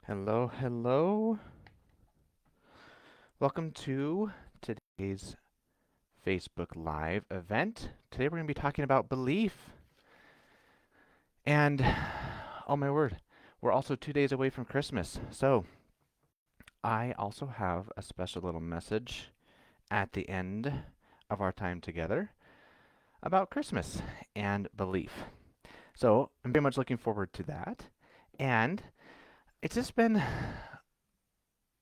Hello, hello. Welcome to today's Facebook Live event. Today we're going to be talking about belief. And, oh my word, we're also 2 days away from Christmas. So, I also have a special little message at the end of our time together about Christmas and belief. So, I'm very much looking forward to that. And it's just been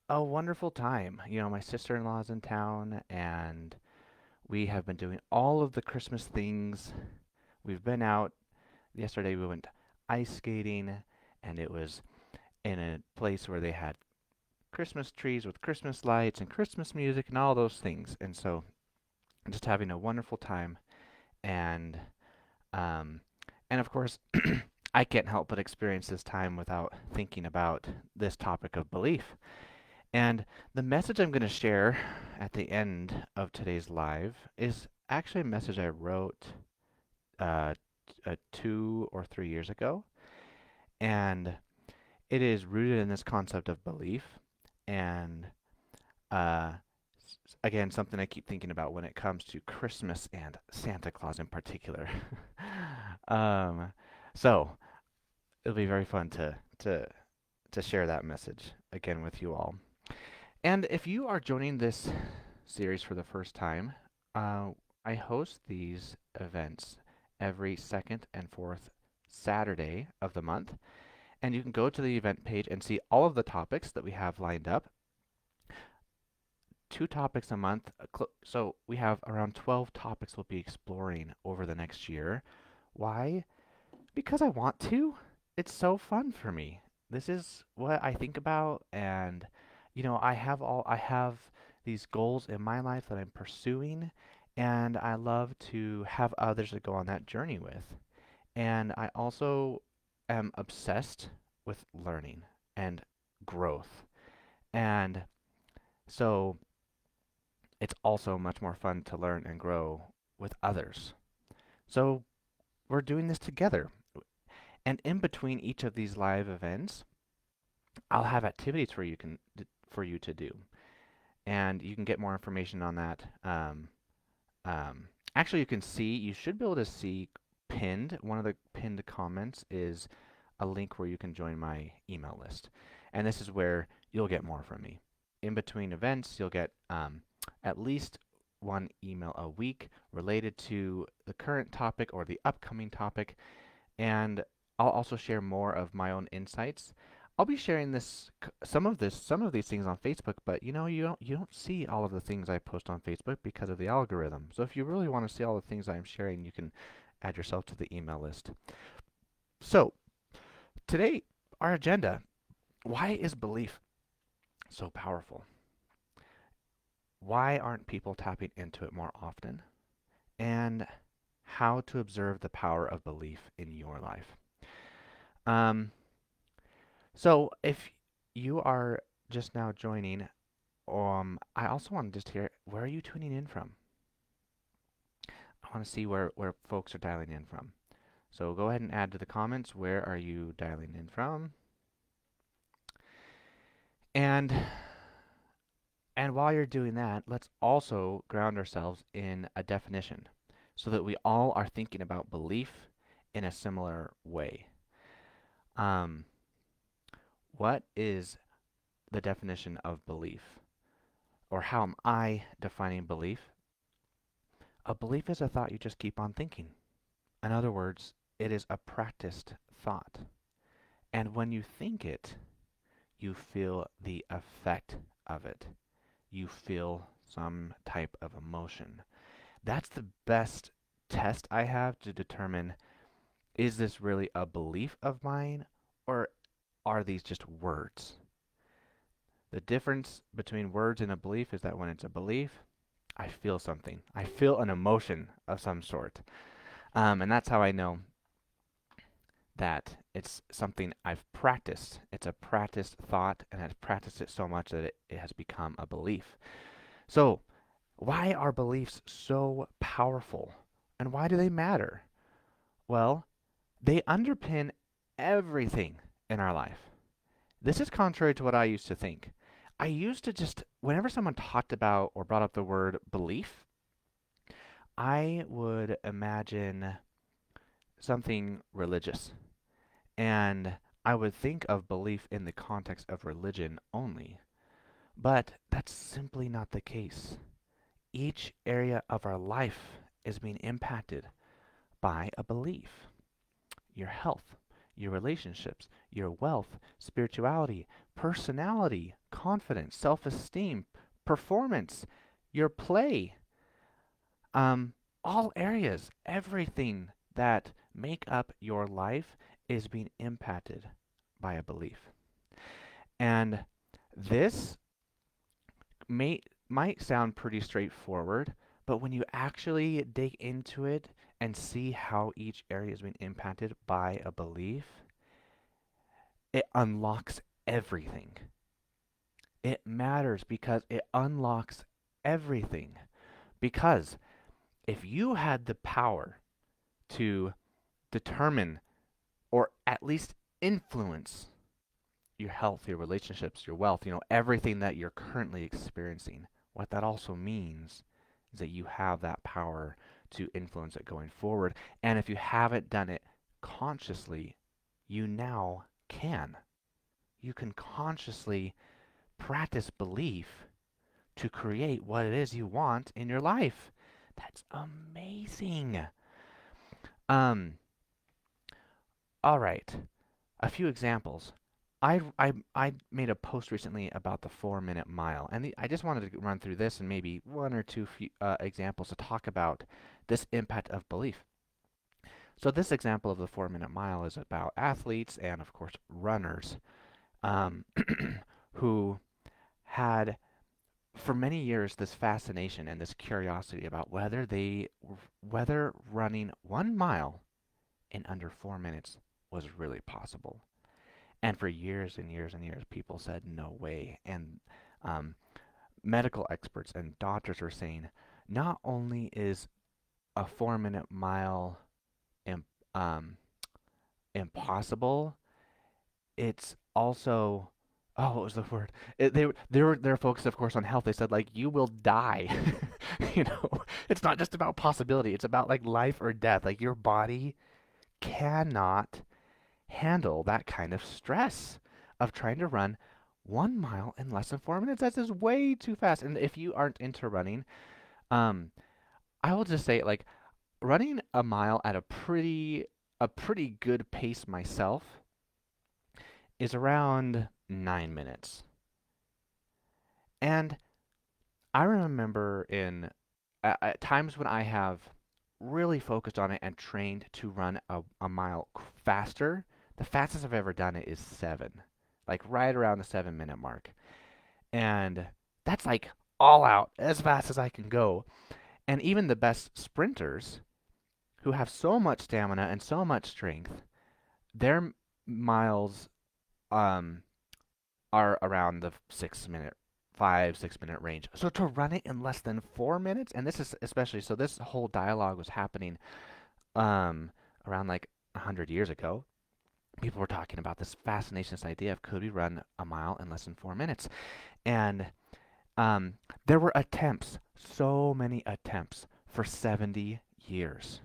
a wonderful time. My sister-in-law's in town and we have been doing all of the Christmas things. We've been out. Yesterday we went ice skating, and it was in a place where they had Christmas trees with Christmas lights and Christmas music and all those things. And so, just having a wonderful time. And um, and of course, I can't help but experience this time without thinking about this topic of belief. And the message I'm going to share at the end of today's live is actually a message I wrote uh, 2 or 3 years ago, and it is rooted in this concept of belief, and uh, again, something I keep thinking about when it comes to Christmas and Santa Claus in particular. um, so it'll be very fun to share that message again with you all. And if you are joining this series for the first time, uh, I host these events every second and fourth Saturday of the month. And you can go to the event page and see all of the topics that we have lined up. 2 topics a month. So we have around 12 topics we'll be exploring over the next year. Why? Because I want to. It's so fun for me. This is what I think about, and I have these goals in my life that I'm pursuing, and I love to have others to go on that journey with. And I also am obsessed with learning and growth. And so it's also much more fun to learn and grow with others. So we're doing this together. And in between each of these live events, I'll have activities for you to do. And you can get more information on that. Actually, you should be able to see one of the pinned comments is a link where you can join my email list. And this is where you'll get more from me. In between events, you'll get at least one email a week related to the current topic or the upcoming topic. And I'll also share more of my own insights. I'll be sharing some of these things on Facebook, but you don't see all of the things I post on Facebook because of the algorithm. So if you really want to see all the things I'm sharing, you can add yourself to the email list. So today, our agenda: why is belief so powerful? Why aren't people tapping into it more often? And how to observe the power of belief in your life. Um, so if you are just now joining, I also want to just hear, where are you tuning in from? I want to see where folks are dialing in from. So go ahead and add to the comments, where are you dialing in from? And and while you're doing that, let's also ground ourselves in a definition so that we all are thinking about belief in a similar way. Um, what is the definition of belief? Or how am I defining belief? A belief is a thought you just keep on thinking. In other words, it is a practiced thought. And when you think it, you feel the effect of it. You feel some type of emotion. That's the best test I have to determine, is this really a belief of mine, or are these just words? The difference between words and a belief is that when it's a belief, I feel something. I feel an emotion of some sort. And that's how I know that it's something I've practiced. It's a practiced thought, and I've practiced it so much that it has become a belief. So, why are beliefs so powerful? And why do they matter? Well, they underpin everything in our life. This is contrary to what I used to think. I used to just, whenever someone talked about or brought up the word belief, I would imagine something religious. And I would think of belief in the context of religion only. But that's simply not the case. Each area of our life is being impacted by a belief. Your health, your relationships, your wealth, spirituality, personality, confidence, self esteem, performance, your play, um, all areas, everything that make up your life is being impacted by a belief. And this may might sound pretty straightforward, but when you actually dig into it and see how each area is being impacted by a belief, it unlocks everything. It matters because it unlocks everything. Because if you had the power to determine or at least influence your health, your relationships, your wealth, everything that you're currently experiencing, what that also means is that you have that power to influence it going forward. And if you haven't done it consciously, you now can. You can consciously practice belief to create what it is you want in your life. That's amazing. Um, all right. A few examples. I made a post recently about the 4 minute mile, and I just wanted to run through this and maybe one or two examples to talk about this impact of belief. So this example of the 4 minute mile is about athletes and of course runners um, who had for many years this fascination and this curiosity about whether running 1 mile in under 4 minutes was really possible. And for years and years and years, people said no way. And um, medical experts and doctors were saying not only is a 4 minute mile Im- um, impossible, it's also what was the word? They're focused, of course, on health. They said like you will die. you know, it's not just about possibility. It's about like life or death. Like your body cannot handle that kind of stress of trying to run 1 mile in less than 4 minutes. That's just way too fast. And if you aren't into running, um, I will just say like running a mile at a pretty good pace myself is around 9 minutes. And I remember at times when I have really focused on it and trained to run a mile faster, the fastest I've ever done it is 7, like right around the 7 minute mark. And that's like all out as fast as I can go. And even the best sprinters who have so much stamina and so much strength, their miles um, are around the 6 minute, 5, 6 minute range. So to run it in less than 4 minutes, and this is especially so this whole dialogue was happening um, around like 100 years ago. People were talking about this fascination, this idea of could we run a mile in less than 4 minutes? And um, there were attempts, so many attempts for 70 years.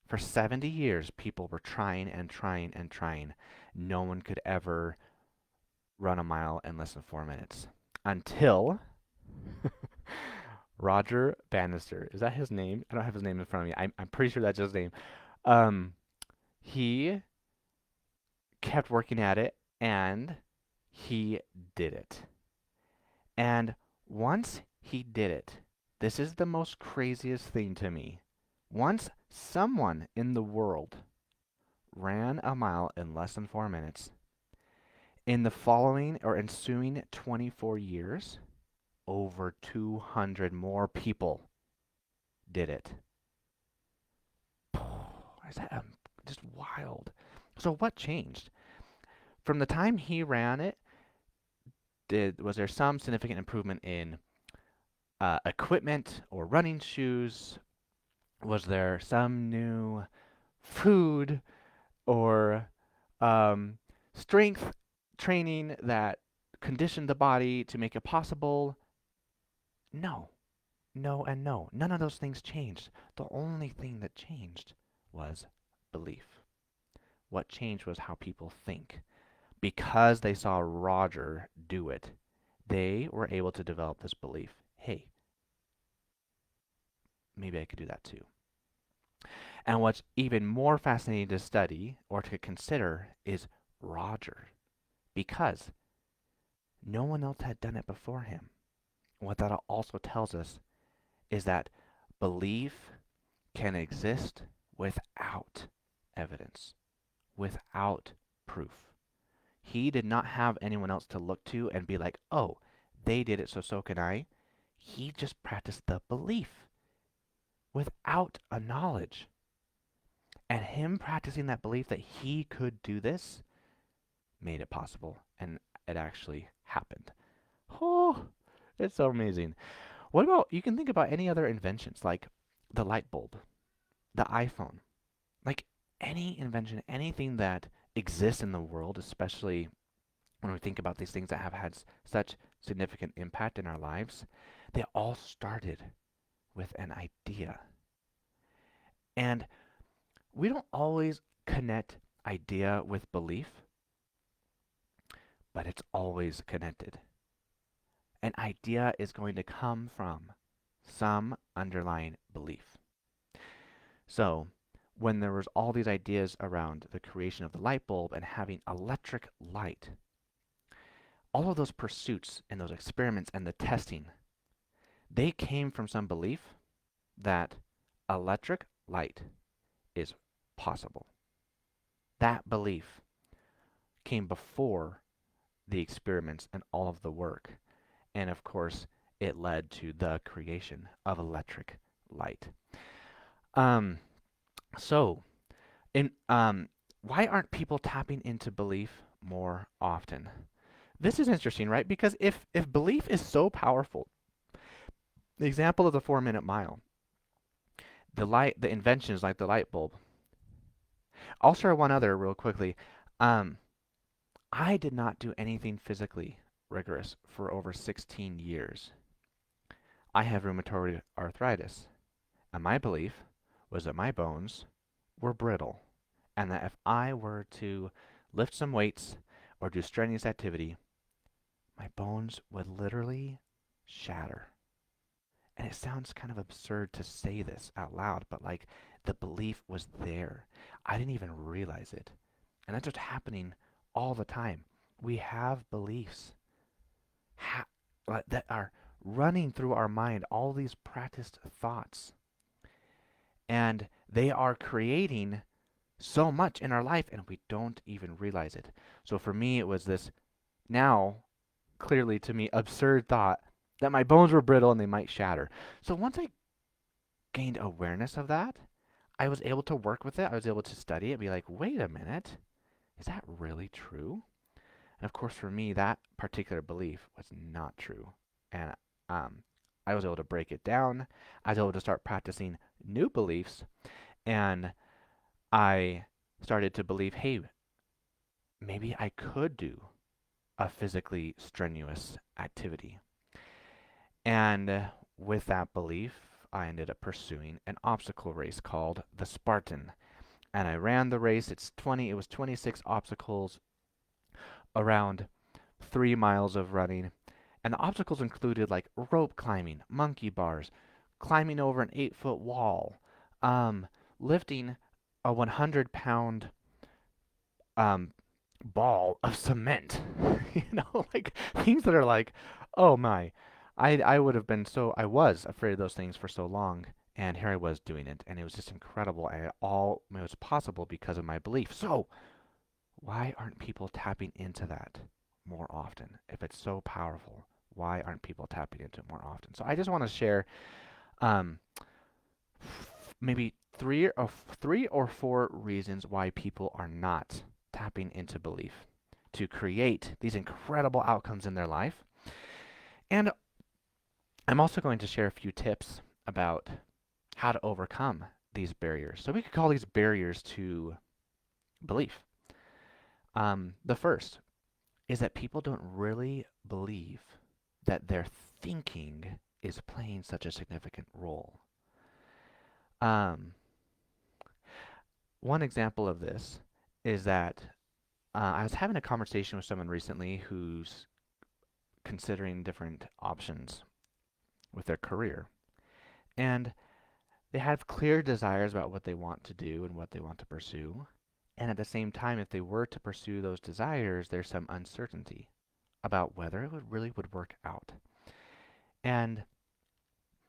For 70 years, people were trying and trying and trying. No one could ever run a mile in less than 4 minutes until Roger Bannister. Is that his name? I don't have his name in front of me. I'm pretty sure that's his name. Um, he kept working at it and he did it. And once he did it, this is the most craziest thing to me. Once someone in the world ran a mile in less than 4 minutes, in the following or ensuing 24 years, over 200 more people did it. Is that just wild? So what changed? From the time he ran it, was there some significant improvement in equipment or running shoes? Was there some new food or um, strength training that conditioned the body to make it possible. No, no, and no. None of those things changed. The only thing that changed was belief. What changed was how people think. Because they saw Roger do it, they were able to develop this belief. Hey, maybe I could do that too. And what's even more fascinating to study or to consider is Roger, because no one else had done it before him. What that also tells us is that belief can exist without evidence, without proof. He did not have anyone else to look to and be like, oh, they did it, so can I. He just practiced the belief without a knowledge. And him practicing that belief that he could do this made it possible. And it actually happened. Oh, it's so amazing. What about, you can think about any other inventions like the light bulb, the iPhone, like any invention, anything that exists in the world, especially when we think about these things that have had such significant impact in our lives, they all started with an idea. And we don't always connect idea with belief, but it's always connected. An idea is going to come from some underlying belief. So, when there was all these ideas around the creation of the light bulb and having electric light, all of those pursuits and those experiments and the testing, they came from some belief that electric light is possible. That belief came before the experiments and all of the work. And of course, it led to the creation of electric light. Um, so, why aren't people tapping into belief more often? This is interesting, right? Because if belief is so powerful, the example of the 4-minute mile, the inventions like the light bulb. I'll share one other real quickly. Um, I did not do anything physically rigorous for over 16 years. I have rheumatoid arthritis, and my belief was that my bones were brittle, and that if I were to lift some weights or do strenuous activity, my bones would literally shatter. And it sounds kind of absurd to say this out loud, but like the belief was there. I didn't even realize it. And that's just happening all the time. We have beliefs that are running through our mind, all these practiced thoughts. And they are creating so much in our life, and we don't even realize it. So for me, it was this now, clearly to me, absurd thought that my bones were brittle and they might shatter. So once I gained awareness of that, I was able to work with it. I was able to study it and be like, wait a minute, is that really true? And of course, for me, that particular belief was not true. And I was able to break it down. I was able to start practicing new beliefs. And I started to believe, hey, maybe I could do a physically strenuous activity. And with that belief, I ended up pursuing an obstacle race called the Spartan. And I ran the race. It was 26 obstacles, around 3 miles of running. And the obstacles included like rope climbing, monkey bars, climbing over an 8-foot wall, lifting a 100-pound ball of cement. Like things that are like, oh my. I would have been I was afraid of those things for so long, and here I was doing it, and it was just incredible, and it was possible because of my belief. So, why aren't people tapping into that more often? If it's so powerful, why aren't people tapping into it more often? So I just want to share um, maybe three or four reasons why people are not tapping into belief to create these incredible outcomes in their life. And I'm also going to share a few tips about how to overcome these barriers. So we could call these barriers to belief. The first is that people don't really believe that their thinking is playing such a significant role. Um, One example of this is that I was having a conversation with someone recently who's considering different options with their career. And they have clear desires about what they want to do and what they want to pursue. And at the same time, if they were to pursue those desires, there's some uncertainty about whether it would work out. And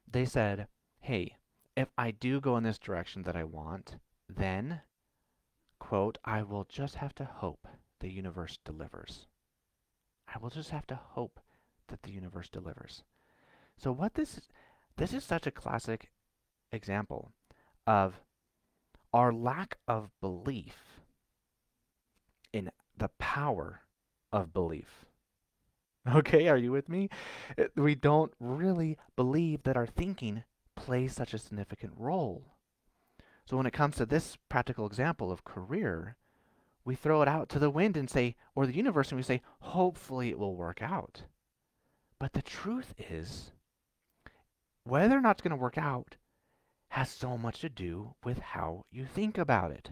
they said, hey, if I do go in this direction that I want, then, quote, I will just have to hope the universe delivers. I will just have to hope that the universe delivers. So this is such a classic example of our lack of belief in the power of belief. Okay, are you with me? We don't really believe that our thinking plays such a significant role. So when it comes to this practical example of career, we throw it out to the wind and say, or the universe, and we say, hopefully it will work out. But the truth is, whether or not it's going to work out has so much to do with how you think about it.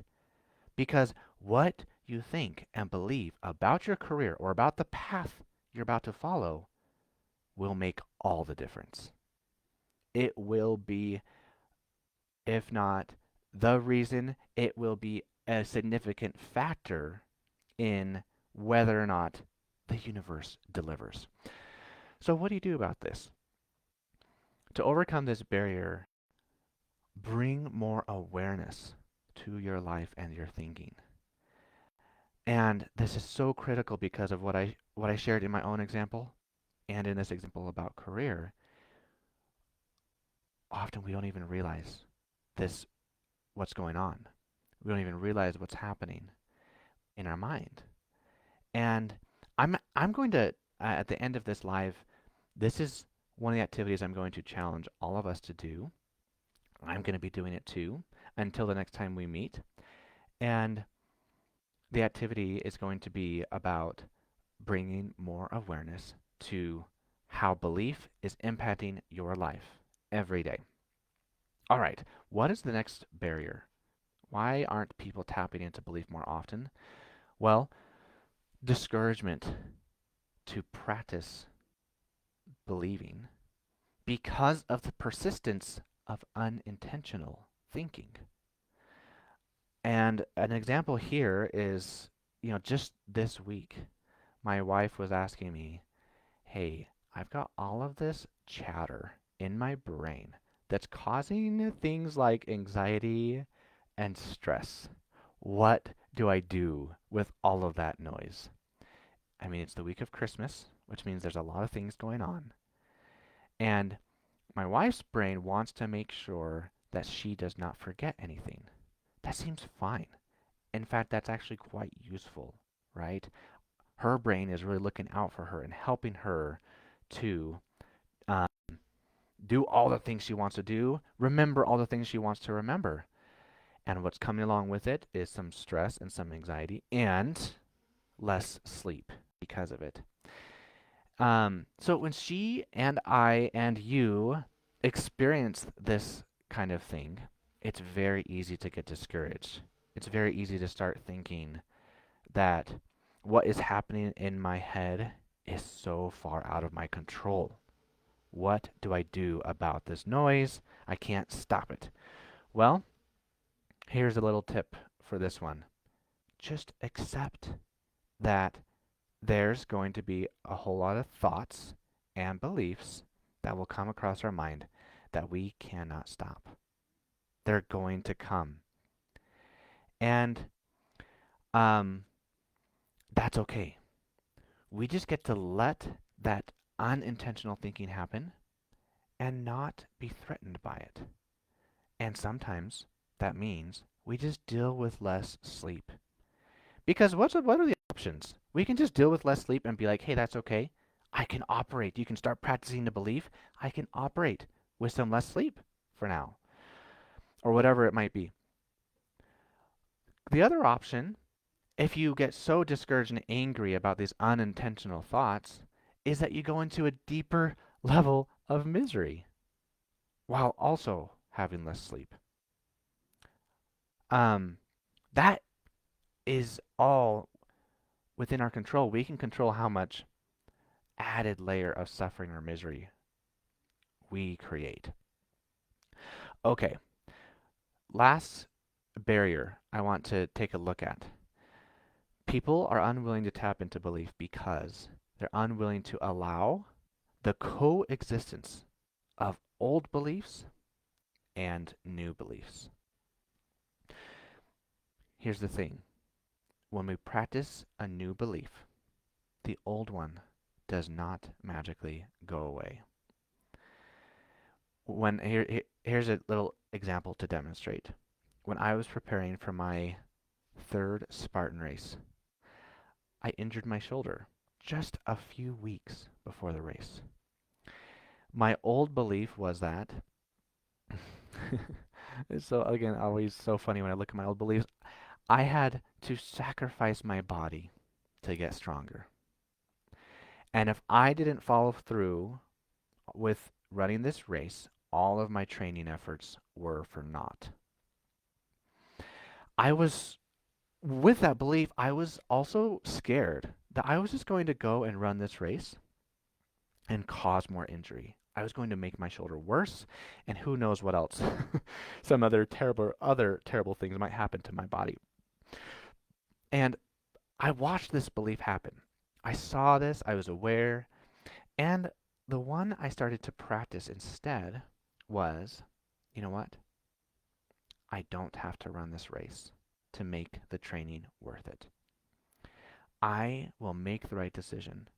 Because what you think and believe about your career or about the path you're about to follow will make all the difference. It will be, if not the reason, it will be a significant factor in whether or not the universe delivers. So, what do you do about this? To overcome this barrier, bring more awareness to your life and your thinking. And this is so critical because of what I shared in my own example and in this example about career. Often we don't even realize this what's going on. We don't even realize what's happening in our mind. And I'm going to at the end of this live, this is one of the activities I'm going to challenge all of us to do. I'm going to be doing it too until the next time we meet. And the activity is going to be about bringing more awareness to how belief is impacting your life every day. All right, what is the next barrier? Why aren't people tapping into belief more often? Well, discouragement to practice believing because of the persistence of unintentional thinking. And an example here is, just this week, my wife was asking me, hey, I've got all of this chatter in my brain that's causing things like anxiety and stress. What do I do with all of that noise? I mean, it's the week of Christmas, which means there's a lot of things going on. And my wife's brain wants to make sure that she does not forget anything. That seems fine. In fact, that's actually quite useful, right? Her brain is really looking out for her and helping her to um, do all the things she wants to do, remember all the things she wants to remember. And what's coming along with it is some stress and some anxiety and less sleep because of it. So when she and I and you experience this kind of thing, it's very easy to get discouraged. It's very easy to start thinking that what is happening in my head is so far out of my control. What do I do about this noise? I can't stop it. Well, here's a little tip for this one. Just accept that there's going to be a whole lot of thoughts and beliefs that will come across our mind that we cannot stop. They're going to come. And um, that's okay. We just get to let that unintentional thinking happen and not be threatened by it. And sometimes that means we just deal with less sleep. Because what are the options? We can just deal with less sleep and be like, hey, that's okay. I can operate. You can start practicing the belief. I can operate with some less sleep for now, or whatever it might be. The other option if you get so discouraged and angry about these unintentional thoughts, is that you go into a deeper level of misery while also having less sleep. Um, that is all within our control. We can control how much added layer of suffering or misery we create. Okay, last barrier I want to take a look at. People are unwilling to tap into belief because they're unwilling to allow the coexistence of old beliefs and new beliefs. Here's the thing. When we practice a new belief, the old one does not magically go away. Here's a little example to demonstrate. When I was preparing for my third Spartan race, I injured my shoulder just a few weeks before the race. My old belief was that, so again, always so funny when I look at my old beliefs, I had to sacrifice my body to get stronger. And if I didn't follow through with running this race, all of my training efforts were for naught. I was, with that belief, I was also scared that I was just going to go and run this race and cause more injury. I was going to make my shoulder worse, and who knows what else. Some other terrible things might happen to my body. And I watched this belief happen. I saw this, I was aware, and the one I started to practice instead was, you know what? I don't have to run this race to make the training worth it. I will make the right decision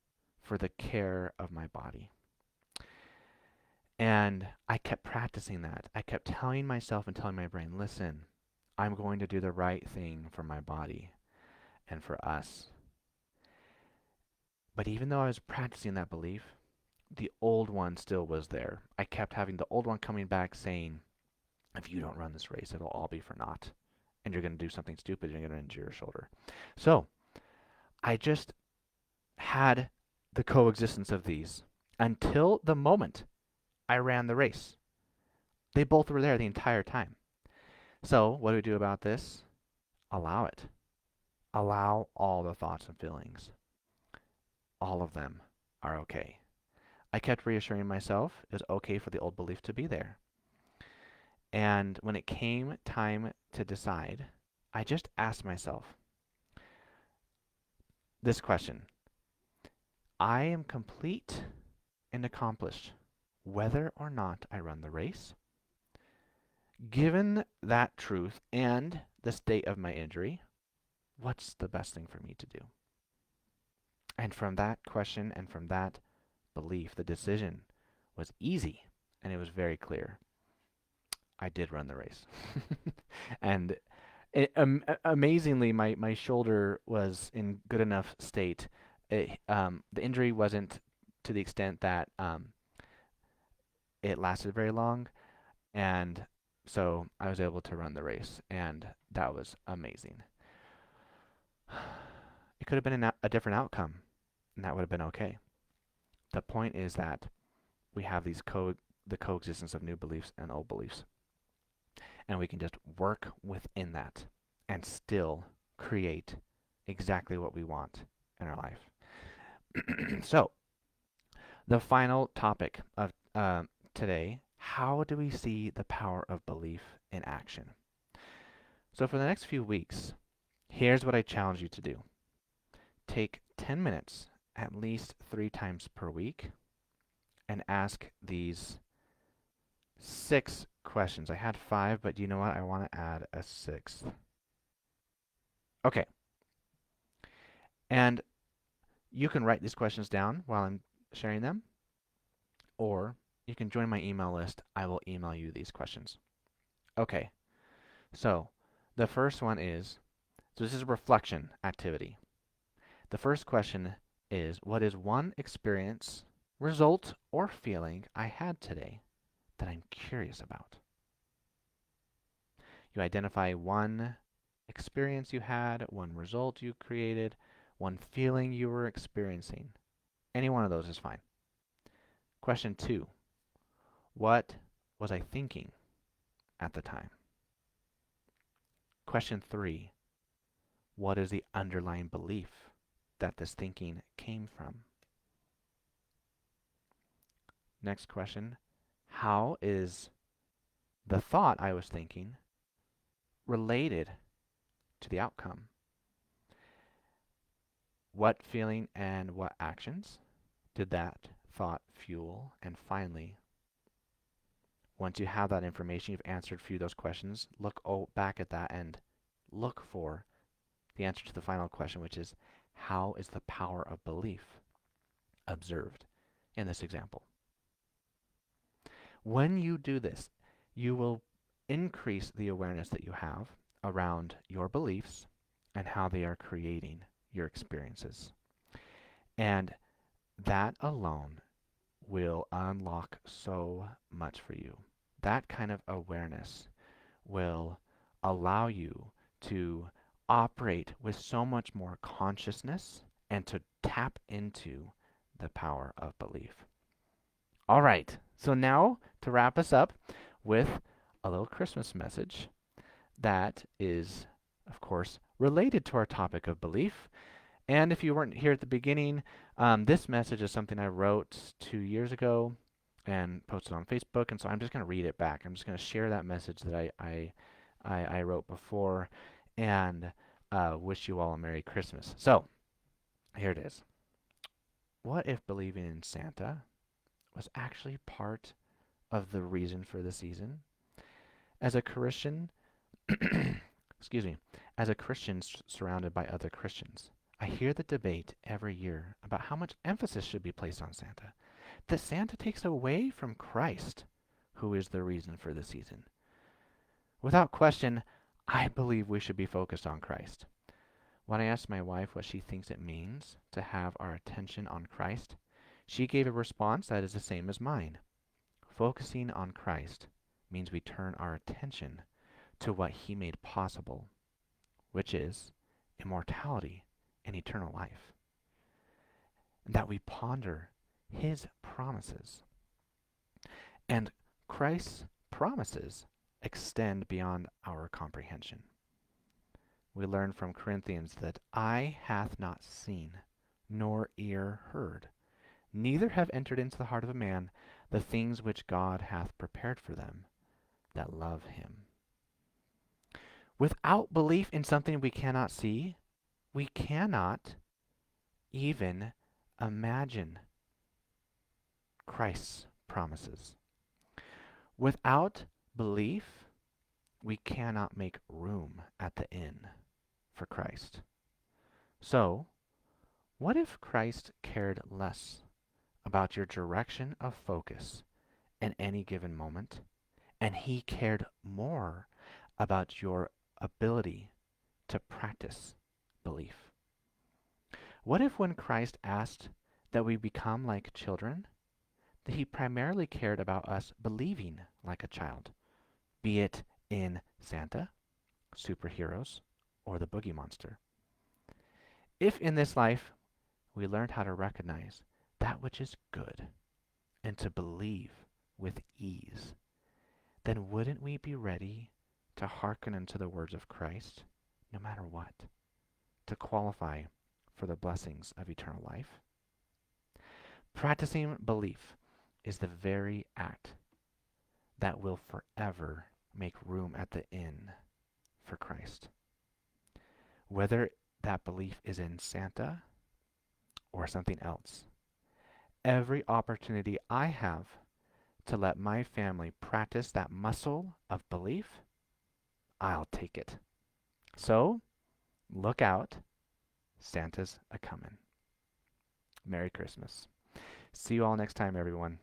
for the care of my body. And I kept practicing that. I kept telling myself and telling my brain, listen, I'm going to do the right thing for my body and for us. But even though I was practicing that belief, the old one still was there. I kept having the old one coming back saying, if you don't run this race, it'll all be for naught. And you're going to do something stupid, you're going to injure your shoulder. So I just had the coexistence of these until the moment I ran the race. They both were there the entire time. So what do we do about this? Allow it. Allow all the thoughts and feelings. All of them are okay. I kept reassuring myself it was okay for the old belief to be there. And when it came time to decide, I just asked myself this question. I am complete and accomplished whether or not I run the race. Given that truth and the state of my injury, what's the best thing for me to do? And from that question and from that belief, the decision was easy and it was very clear. I did run the race. And amazingly, my shoulder was in good enough state. The injury wasn't to the extent that it lasted very long, and so I was able to run the race, and that was amazing. It could have been a different outcome, and that would have been okay. The point is that we have the coexistence of new beliefs and old beliefs, and we can just work within that and still create exactly what we want in our life. So, the final topic of today, how do we see the power of belief in action? So, for the next few weeks, here's what I challenge you to do. Take 10 minutes at least 3 times per week and ask these 6 questions. I had 5, but you know what? I want to add a 6th. Okay. And you can write these questions down while I'm sharing them, or you can join my email list. I will email you these questions. Okay. So, the first one is, so this is a reflection activity. The first question is, what is one experience, result, or feeling I had today that I'm curious about? You identify one experience you had, one result you created, one feeling you were experiencing. Any one of those is fine. Question 2. What was I thinking at the time? Question 3. What is the underlying belief that this thinking came from? Next question. How is the thought I was thinking related to the outcome? What feeling and what actions did that thought fuel? And finally, once you have that information, you've answered a few of those questions, look back at that and look for the answer to the final question, which is, how is the power of belief observed in this example? When you do this, you will increase the awareness that you have around your beliefs and how they are creating your experiences. And that alone will unlock so much for you. That kind of awareness will allow you to operate with so much more consciousness and to tap into the power of belief. All right, so now to wrap us up with a little Christmas message that is, of course, related to our topic of belief. And if you weren't here at the beginning, this message is something I wrote 2 years ago and posted on Facebook, and so I'm just going to read it back. I'm just going to share that message that I wrote before and wish you all a Merry Christmas. So, here it is. What if believing in Santa was actually part of the reason for the season? As a Christian, excuse me, as a Christian surrounded by other Christians, I hear the debate every year about how much emphasis should be placed on Santa, that Santa takes away from Christ, who is the reason for the season. Without question, I believe we should be focused on Christ. When I asked my wife what she thinks it means to have our attention on Christ, she gave a response that is the same as mine. Focusing on Christ means we turn our attention to what He made possible, which is immortality and eternal life, and that we ponder His promises. And Christ's promises extend beyond our comprehension. We learn from Corinthians that eye hath not seen, nor ear heard, neither have entered into the heart of a man the things which God hath prepared for them that love Him. Without belief in something we cannot see, we cannot even imagine Christ's promises. Without belief, we cannot make room at the inn for Christ. So, what if Christ cared less about your direction of focus in any given moment, and He cared more about your ability to practice belief? What if when Christ asked that we become like children, that He primarily cared about us believing like a child, be it in Santa, superheroes, or the Boogie Monster? If in this life we learned how to recognize that which is good and to believe with ease, then wouldn't we be ready to hearken unto the words of Christ, no matter what, to qualify for the blessings of eternal life? Practicing belief is the very act that will forever make room at the inn for Christ. Whether that belief is in Santa or something else, every opportunity I have to let my family practice that muscle of belief, I'll take it. So, look out, Santa's a-comin'. Merry Christmas. See you all next time, everyone.